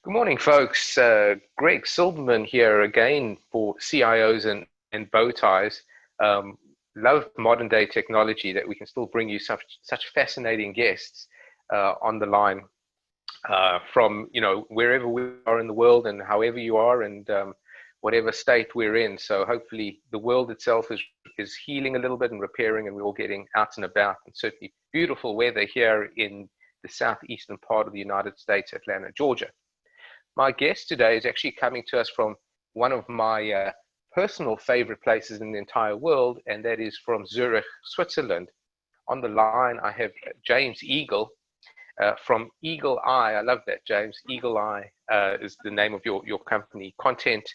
Good morning, folks. Greg Silverman here again for CIOs and bow ties. Love modern day technology that we can still bring you such fascinating guests on the line from wherever we are in the world and however you are and whatever state we're in. So hopefully the world itself is healing a little bit and repairing, and we're all getting out and about. And certainly beautiful weather here in the southeastern part of the United States, Atlanta, Georgia. My guest today is actually coming to us from one of my personal favorite places in the entire world, and that is from Zurich, Switzerland. On the line, I have James Eagle from Eagle Eye. I love that, James. Eagle Eye is the name of your company, content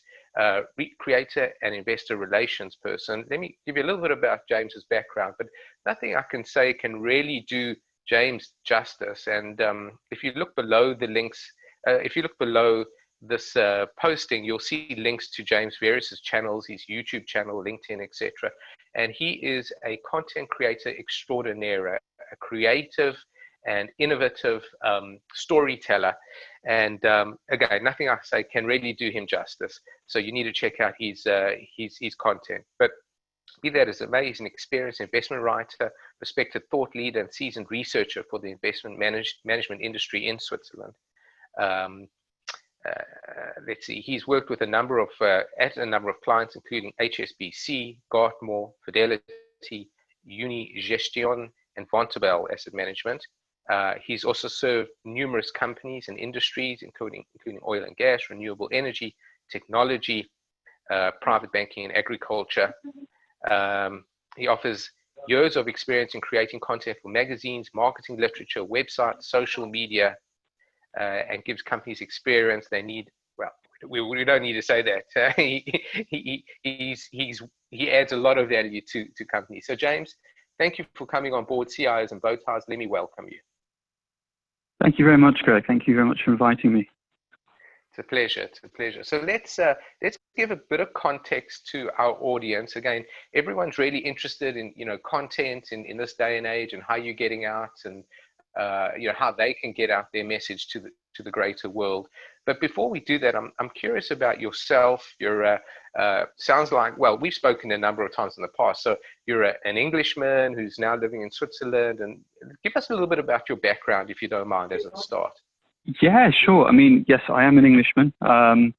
creator and investor relations person. Let me give you a little bit about James's background, but nothing I can say can really do James justice. And if you look below the links, if you look below this posting, you'll see links to James' various channels, his YouTube channel, LinkedIn, etc. And he is a content creator extraordinaire, a creative and innovative storyteller. And again, nothing I say can really do him justice. So you need to check out his content. But be that as it may, he's an experienced investment writer, respected thought leader, and seasoned researcher for the investment management industry in Switzerland. Let's see, he's worked with a number of clients, including HSBC, Gartmore, Fidelity, Unigestion, and Vontobel Asset Management. He's also served numerous companies and industries, including oil and gas, renewable energy, technology, private banking, and agriculture. He offers years of experience in creating content for magazines, marketing, literature, websites, social media, and gives companies experience they need. Well, we don't need to say that. He adds a lot of value to companies. So James, thank you for coming on board CIOs and Bow Ties. Let me welcome you. Thank you very much, Greg. Thank you very much for inviting me. It's a pleasure. It's a pleasure. So let's give a bit of context to our audience. Again, everyone's really interested in content in this day and age, and how you're getting out, and how they can get out their message to the greater world. But before we do that, I'm curious about yourself. You're sounds like, well, we've spoken a number of times in the past. So you're an Englishman who's now living in Switzerland, and give us a little bit about your background, if you don't mind, as a start. Yeah, sure. I mean, yes, I am an Englishman. I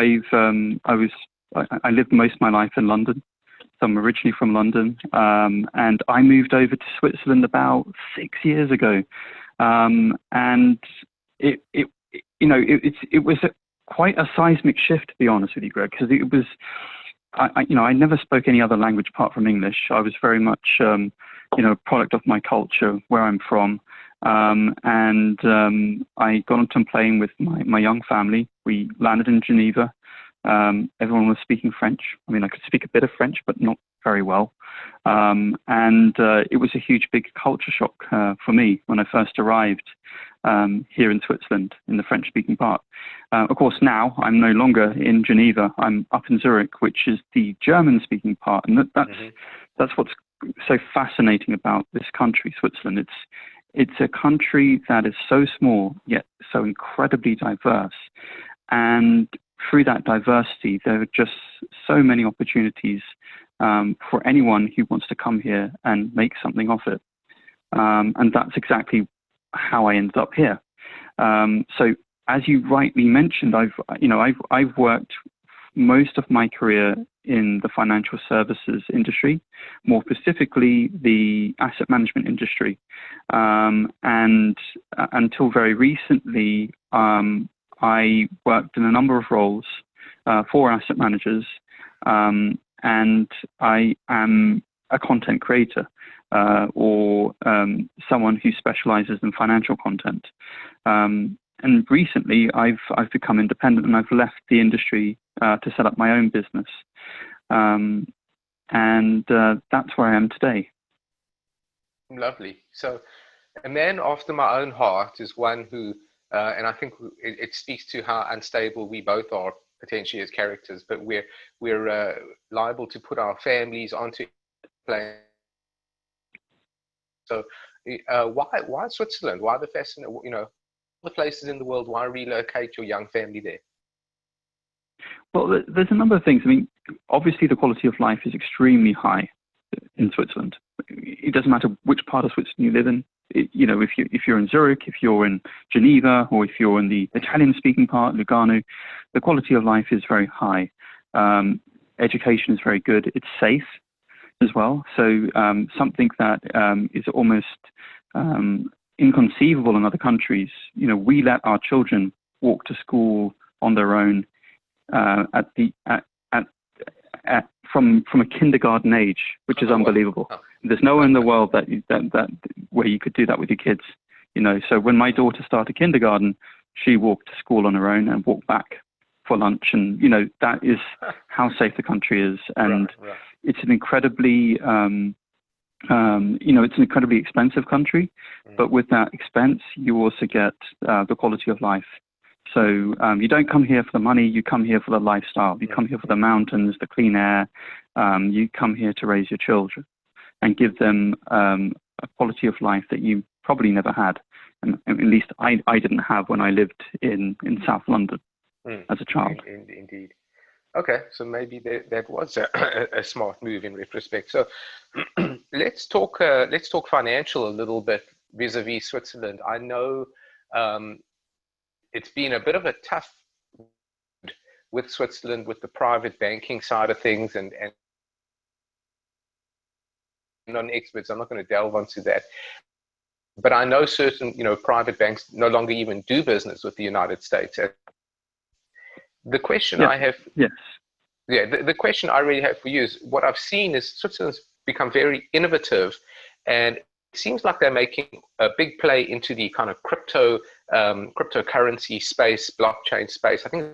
lived most of my life in London. So I'm originally from London, and I moved over to Switzerland about 6 years ago. And it was quite a seismic shift, to be honest with you, Greg, because it was, I never spoke any other language apart from English. I was very much, a product of my culture, where I'm from. And I got onto a plane with my young family. We landed in Geneva. Everyone was speaking French. I mean, I could speak a bit of French, but not very well. And it was a huge, big culture shock for me when I first arrived here in Switzerland, in the French-speaking part. Of course, now I'm no longer in Geneva. I'm up in Zurich, which is the German-speaking part. And that's what's so fascinating about this country, Switzerland. It's a country that is so small, yet so incredibly diverse. And through that diversity, there are just so many opportunities for anyone who wants to come here and make something of it. And that's exactly how I ended up here. So as you rightly mentioned, I've worked most of my career in the financial services industry, more specifically the asset management industry. And until very recently, I worked in a number of roles for asset managers, and I am a content creator or someone who specializes in financial content. And recently, I've become independent, and I've left the industry to set up my own business. And that's where I am today. Lovely. So a man after my own heart is one who, and I think it speaks to how unstable we both are potentially as characters, but we're liable to put our families onto plane. So why Switzerland? Why the fascination? the places in the world, why relocate your young family there? Well, there's a number of things. I mean, obviously the quality of life is extremely high in Switzerland. It doesn't matter which part of Switzerland you live in. You know, if you're in Zurich, if you're in Geneva, or if you're in the Italian-speaking part, Lugano, the quality of life is very high. Education is very good. It's safe as well. So something that is almost inconceivable in other countries. You know, we let our children walk to school on their own from a kindergarten age, which is unbelievable. There's nowhere in the world that where you could do that with your kids. You know, so when my daughter started kindergarten, she walked to school on her own and walked back for lunch, and you know, that is how safe the country is. And right. It's an incredibly it's an incredibly expensive country, but with that expense, you also get the quality of life. So you don't come here for the money, you come here for the lifestyle. You come here for the mountains, the clean air. You come here to raise your children and give them a quality of life that you probably never had. And at least I didn't have when I lived in South London as a child. Indeed. Okay, so maybe that was a smart move in retrospect. So let's talk financial a little bit vis-a-vis Switzerland. I know it's been a bit of a tough with Switzerland with the private banking side of things, and non-experts. I'm not going to delve into that, but I know certain private banks no longer even do business with the United States. The question I have, the question I really have for you is, what I've seen is Switzerland's become very innovative, and it seems like they're making a big play into the kind of cryptocurrency space, blockchain space. I think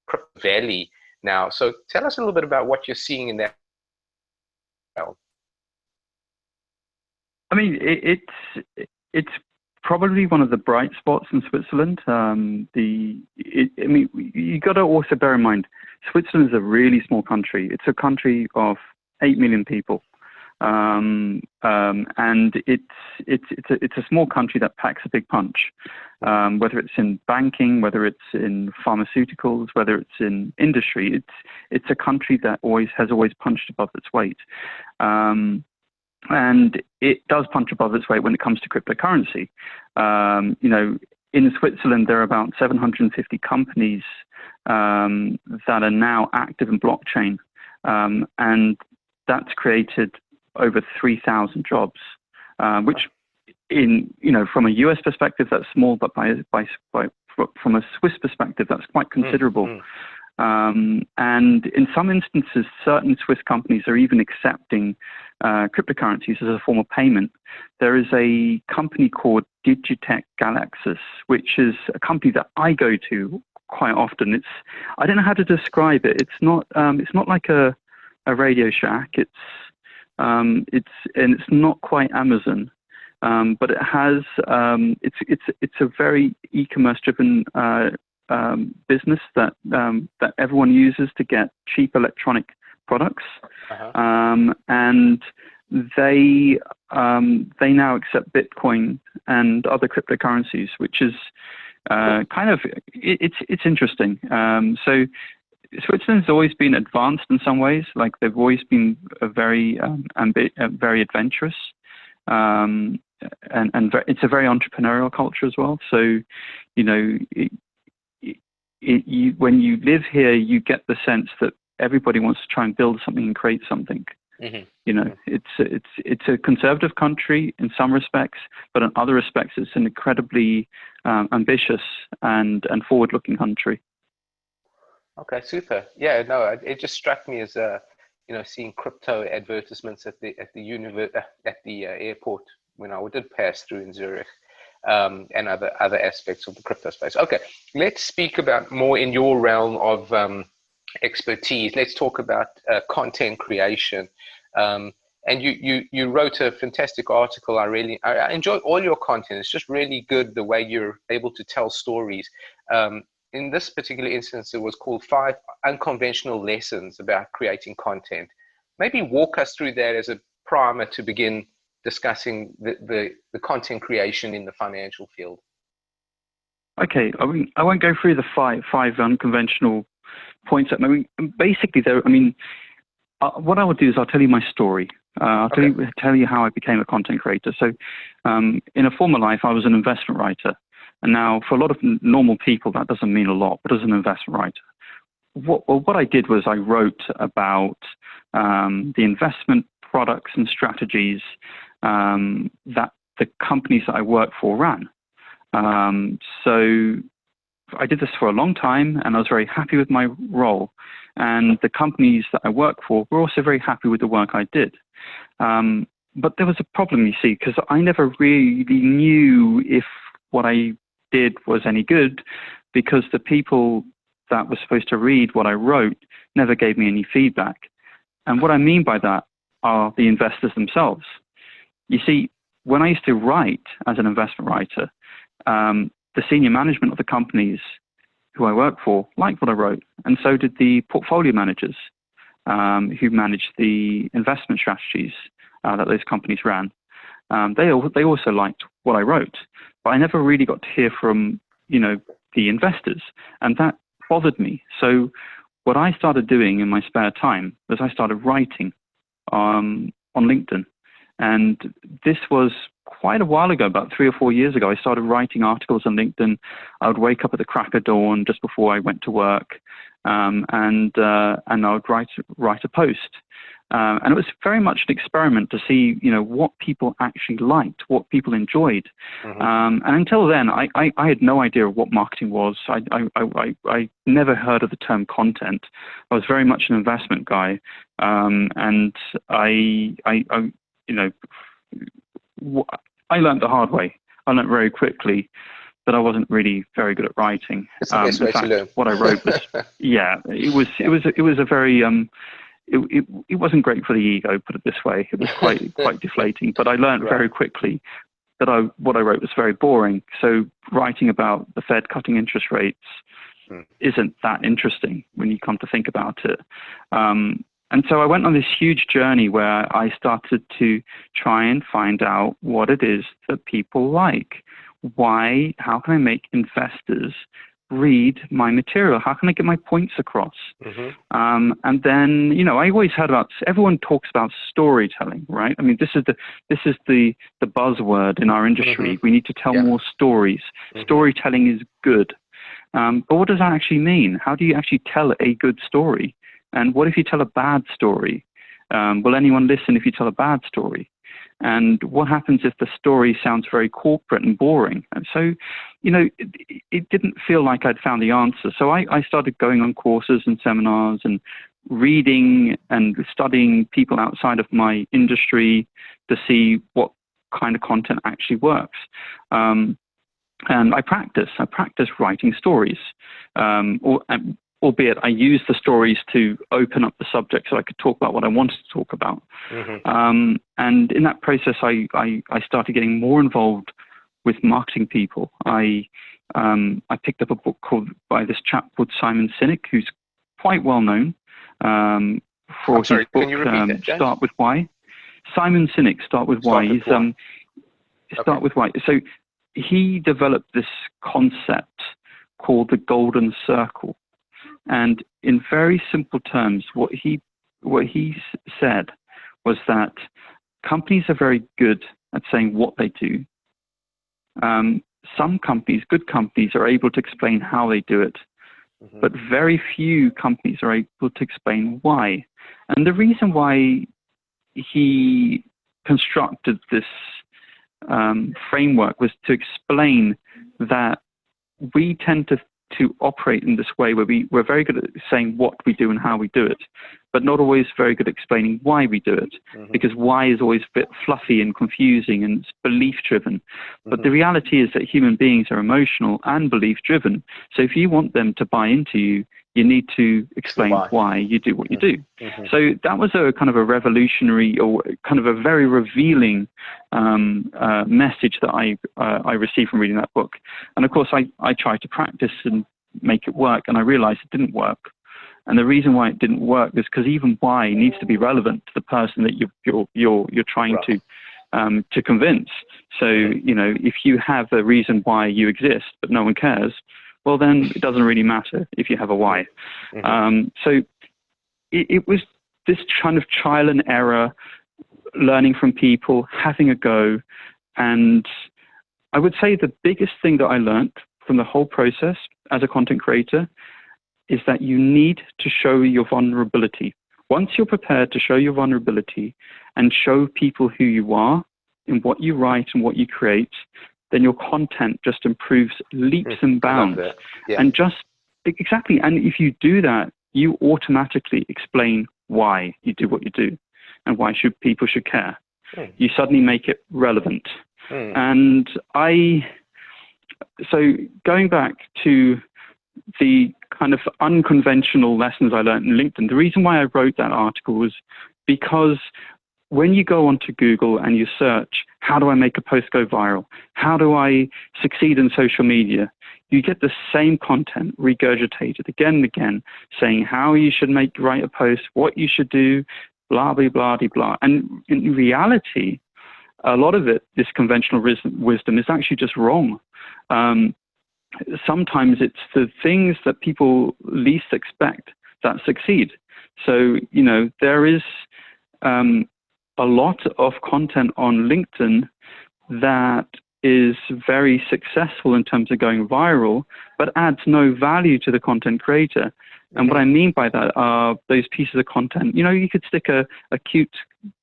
Crypto Valley now. So tell us a little bit about what you're seeing in that. I mean, it's probably one of the bright spots in Switzerland. You got to also bear in mind, Switzerland is a really small country. It's a country of 8 million people, and it's a small country that packs a big punch. Whether it's in banking, whether it's in pharmaceuticals, whether it's in industry, it's a country that has always punched above its weight. And it does punch above its weight when it comes to cryptocurrency. In Switzerland, there are about 750 companies that are now active in blockchain, and that's created over 3,000 jobs, which, from a US perspective, that's small, but from a Swiss perspective, that's quite considerable. And in some instances, certain Swiss companies are even accepting cryptocurrencies as a form of payment. There is a company called Digitech Galaxus, which is a company that I go to quite often. I don't know how to describe it. It's not like a Radio Shack. It's not quite Amazon, but it has it's a very e-commerce driven business that everyone uses to get cheap electronic products, and they now accept Bitcoin and other cryptocurrencies, which is it's interesting. So Switzerland's always been advanced in some ways. Like, they've always been very adventurous, and it's a very entrepreneurial culture as well. So, when you live here, you get the sense that everybody wants to try and build something and create something. It's a conservative country in some respects, but in other respects, it's an incredibly ambitious and forward-looking country. Okay, super. Yeah, no, it just struck me as seeing crypto advertisements at the airport when I did pass through in Zurich. And other aspects of the crypto space. Okay, let's speak about more in your realm of expertise. Let's talk about content creation. And you wrote a fantastic article. I enjoy all your content. It's just really good the way you're able to tell stories. In this particular instance, it was called 5 Unconventional Lessons about Creating Content. Maybe walk us through that as a primer to begin discussing the content creation in the financial field. Okay, I won't go through the five unconventional points. I mean, basically, what I will do is I'll tell you my story. I'll tell you how I became a content creator. So, in a former life, I was an investment writer, and now for a lot of normal people, that doesn't mean a lot. But as an investment writer, what I did was I wrote about the investment products and strategies that the companies that I worked for ran. So I did this for a long time, and I was very happy with my role. And the companies that I worked for were also very happy with the work I did. But there was a problem, you see, because I never really knew if what I did was any good, because the people that were supposed to read what I wrote never gave me any feedback. And what I mean by that are the investors themselves. You see, when I used to write as an investment writer, the senior management of the companies who I worked for liked what I wrote, and so did the portfolio managers who managed the investment strategies that those companies ran. They also liked what I wrote, but I never really got to hear from the investors, and that bothered me. So what I started doing in my spare time was I started writing on LinkedIn. And this was quite a while ago, about 3 or 4 years ago. I started writing articles on LinkedIn. I would wake up at the crack of dawn just before I went to work, and I would write a post. And it was very much an experiment to see, what people actually liked, what people enjoyed. And until then, I had no idea what marketing was. I never heard of the term content. I was very much an investment guy, and I learned the hard way. I learned very quickly that I wasn't really very good at writing. It's the best way to learn. What I wrote was, it was a very it wasn't great for the ego, put it this way. It was quite deflating. But I learned very quickly that what I wrote was very boring. So writing about the Fed cutting interest rates isn't that interesting when you come to think about it. And so I went on this huge journey where I started to try and find out what it is that people like. How can I make investors read my material? How can I get my points across? And then, I always heard everyone talks about storytelling, right? I mean, this is the buzzword in our industry. We need to tell more stories. Storytelling is good. But what does that actually mean? How do you actually tell a good story? And what if you tell a bad story? Will anyone listen if you tell a bad story? And what happens if the story sounds very corporate and boring? And so, it didn't feel like I'd found the answer. So I started going on courses and seminars and reading and studying people outside of my industry to see what kind of content actually works. And I practice writing stories, albeit I use the stories to open up the subject so I could talk about what I wanted to talk about. And in that process, I started getting more involved with marketing people. I picked up a book by this chap called Simon Sinek, who's quite well known for his book, can you repeat that, James? Start with Why. Simon Sinek, Start with Why. Start with Why. So he developed this concept called the golden circle. And in very simple terms, what he said was that companies are very good at saying what they do. Some companies, good companies, are able to explain how they do it, but very few companies are able to explain why. And the reason why he constructed this framework was to explain that we tend to operate in this way where we're very good at saying what we do and how we do it, but not always very good at explaining why we do it, because why is always a bit fluffy and confusing and it's belief-driven. But the reality is that human beings are emotional and belief-driven. So if you want them to buy into you, you need to explain why you do what you do. So that was a kind of a revolutionary or kind of a very revealing message that I received from reading that book. And of course, I tried to practice and make it work, and I realized it didn't work. And the reason why it didn't work is because even why needs to be relevant to the person that you're trying to convince. So, you know, if you have a reason why you exist, but no one cares, well, then it doesn't really matter if you have a why. So it was this kind of trial and error, learning from people, having a go. And I would say the biggest thing that I learned from the whole process as a content creator is that you need to show your vulnerability. Once you're prepared to show your vulnerability and show people who you are in what you write and what you create, then your content just improves leaps and bounds. And just exactly. And if you do that, you automatically explain why you do what you do and why people should care. You suddenly make it relevant. And so going back to the kind of unconventional lessons I learned in LinkedIn, the reason why I wrote that article was because when you go onto Google and you search, how do I make a post go viral? How do I succeed in social media? You get the same content regurgitated again and again, saying how you should write a post, what you should do, blah, blah, blah, blah, blah. And in reality, a lot of it, this conventional wisdom, is actually just wrong. Sometimes it's the things that people least expect that succeed. So, you know, there is a lot of content on LinkedIn that is very successful in terms of going viral, but adds no value to the content creator. And what I mean by that are those pieces of content. You know, you could stick a cute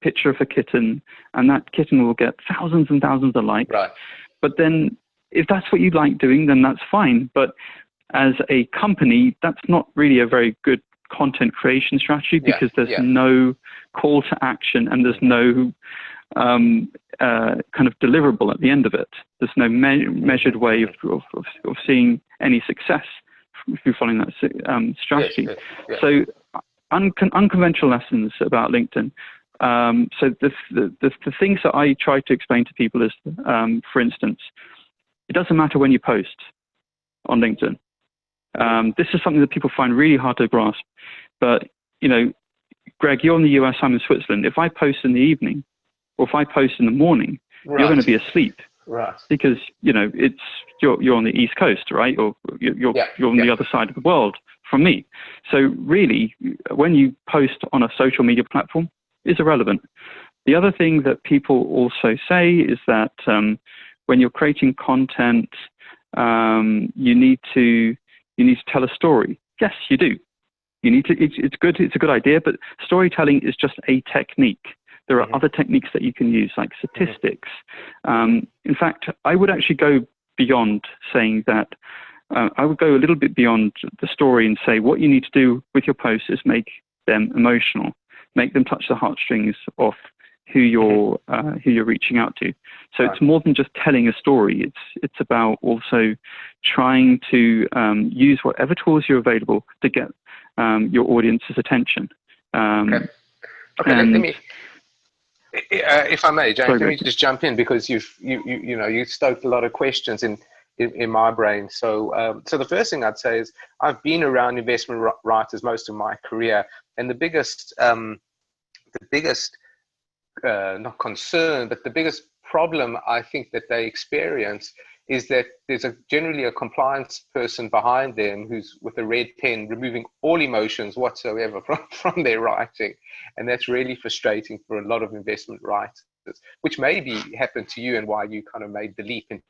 picture of a kitten, and that kitten will get thousands and thousands of likes. But then if that's what you like doing, then that's fine. But as a company, that's not really a very good content creation strategy, because there's no call to action and there's no kind of deliverable at the end of it. There's no measured way of seeing any success through following that strategy. So unconventional lessons about LinkedIn. So the things that I try to explain to people is, for instance, it doesn't matter when you post on LinkedIn. This is something that people find really hard to grasp. But, you know, Greg, you're in the US, I'm in Switzerland. If I post in the evening, or if I post in the morning, you're going to be asleep. Because, you know, you're on the East Coast, right? Or you're on the other side of the world from me. So really, when you post on a social media platform, is irrelevant. The other thing that people also say is that when you're creating content, you need to tell a story. Yes, you do. You need to. It's good. It's a good idea, but storytelling is just a technique. There are other techniques that you can use, like statistics. In fact, I would actually go beyond saying that. I would go a little bit beyond the story and say what you need to do with your posts is make them emotional, make them touch the heartstrings of who you're reaching out to. So it's more than just telling a story. It's about also trying to use whatever tools you're available to get your audience's attention. Okay, let me, if I may, James, let me just jump in, because you stoked a lot of questions in my brain. So so the first thing I'd say is I've been around investment writers most of my career, and the biggest not concern, but the biggest problem I think that they experience is that there's generally a compliance person behind them who's with a red pen removing all emotions whatsoever from their writing. And that's really frustrating for a lot of investment writers, which maybe happened to you and why you kind of made the leap into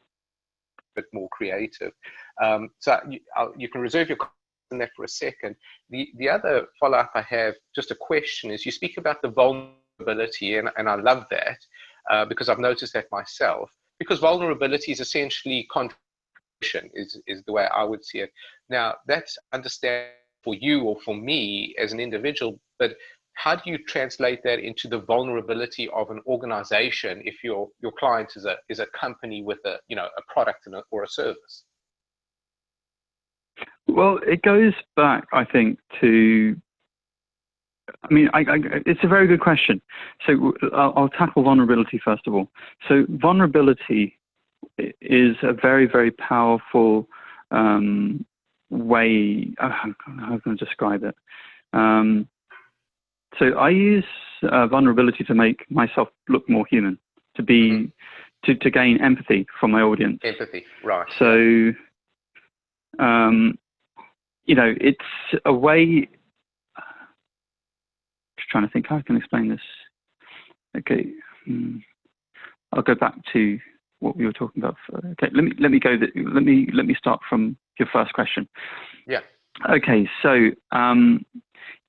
a bit more creative. So you can reserve your comment on that for a second. The other follow-up I have, just a question, is you speak about the vulnerability, and I love that because I've noticed that myself. Because vulnerability is essentially contradiction, is the way I would see it. Now, that's understandable for you or for me as an individual, but how do you translate that into the vulnerability of an organization if your client is a company with a product or a service? Well, it goes back, I think, to, I mean, it's a very good question. So I'll tackle vulnerability first of all. So vulnerability is a very, very powerful way, how can I describe it? So I use vulnerability to make myself look more human. to be to gain empathy from my audience. Empathy, right? So, you know, it's a way. Just trying to think how I can explain this. Okay, I'll go back to what we were talking about. Okay, let me start from your first question. Yeah. Okay, so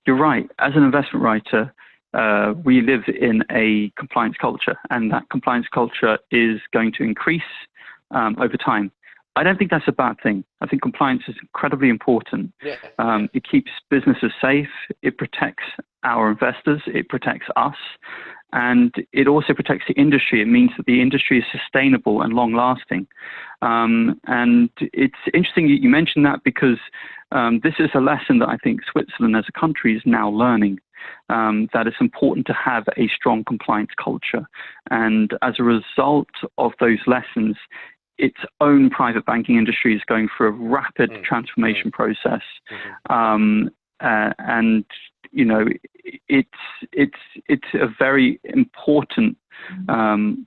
you're right. As an investment writer, we live in a compliance culture, and that compliance culture is going to increase over time. I don't think that's a bad thing. I think compliance is incredibly important. Yeah. It keeps businesses safe. It protects our investors. It protects us. And it also protects the industry. It means that the industry is sustainable and long-lasting. And it's interesting you mentioned that, because this is a lesson that I think Switzerland as a country is now learning, that it's important to have a strong compliance culture. And as a result of those lessons, its own private banking industry is going through a rapid transformation process. And you know, it's a very important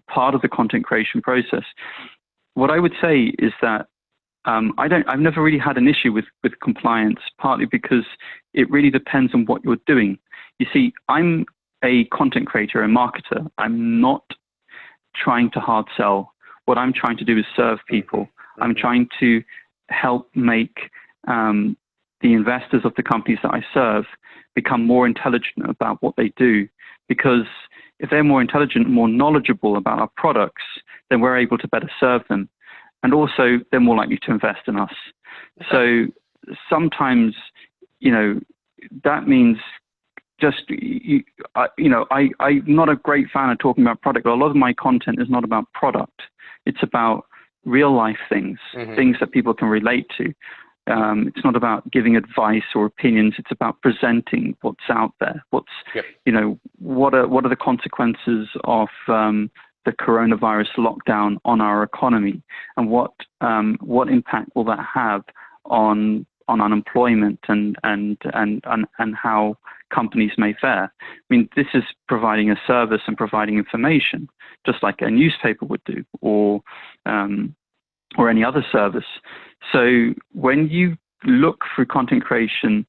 part of the content creation process. What I would say is that I've never really had an issue with compliance, partly because it really depends on what you're doing. You see, I'm a content creator, a marketer. I'm not trying to hard sell. What I'm trying to do is serve people. I'm trying to help make the investors of the companies that I serve become more intelligent about what they do. Because if they're more intelligent and more knowledgeable about our products, then we're able to better serve them. And also, they're more likely to invest in us. So sometimes, you know, that means just, you know, I'm not a great fan of talking about product, but a lot of my content is not about product. It's about real life things, things that people can relate to. It's not about giving advice or opinions. It's about presenting what's out there. What's, you know, what are the consequences of the coronavirus lockdown on our economy, and what impact will that have on unemployment and how companies may fare. I mean, this is providing a service and providing information, just like a newspaper would do, or any other service. So when you look through content creation,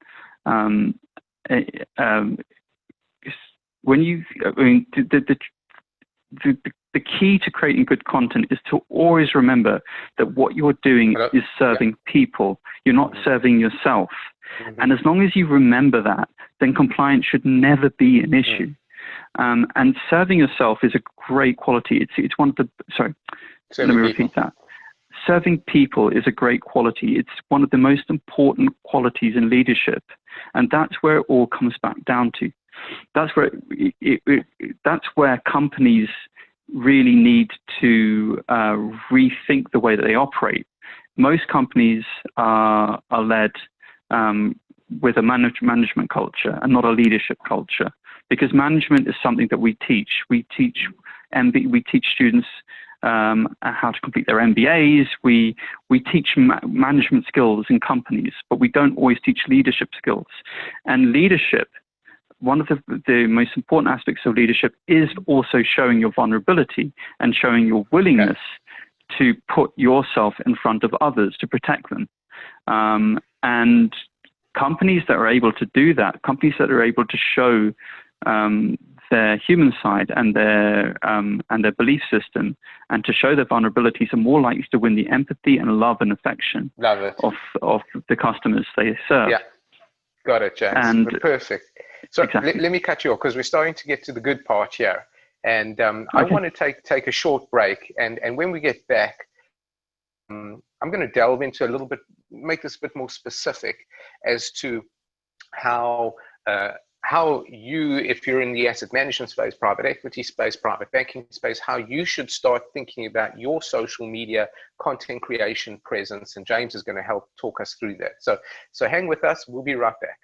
the key to creating good content is to always remember that what you're doing is serving people. You're not serving yourself. And as long as you remember that, then compliance should never be an issue. And serving yourself is a great quality. It's one of the, sorry, let me repeat that. Serving people is a great quality. It's one of the most important qualities in leadership. And that's where it all comes back down to. That's where that's where companies really need to rethink the way that they operate. Most companies are led with a management culture and not a leadership culture, because management is something that we teach. We teach students how to complete their MBAs. We teach management skills in companies, but we don't always teach leadership skills. And leadership, one of the most important aspects of leadership is also showing your vulnerability and showing your willingness to put yourself in front of others to protect them. And companies that are able to do that, companies that are able to show their human side and their belief system, and to show their vulnerabilities, are more likely to win the empathy and love and affection of the customers they serve. Yeah, got it, James. And perfect. So let me cut you off, because we're starting to get to the good part here, and I want to take a short break, and when we get back, I'm going to delve into a little bit, make this a bit more specific as to how you, if you're in the asset management space, private equity space, private banking space, how you should start thinking about your social media content creation presence. And James is going to help talk us through that. So hang with us. We'll be right back.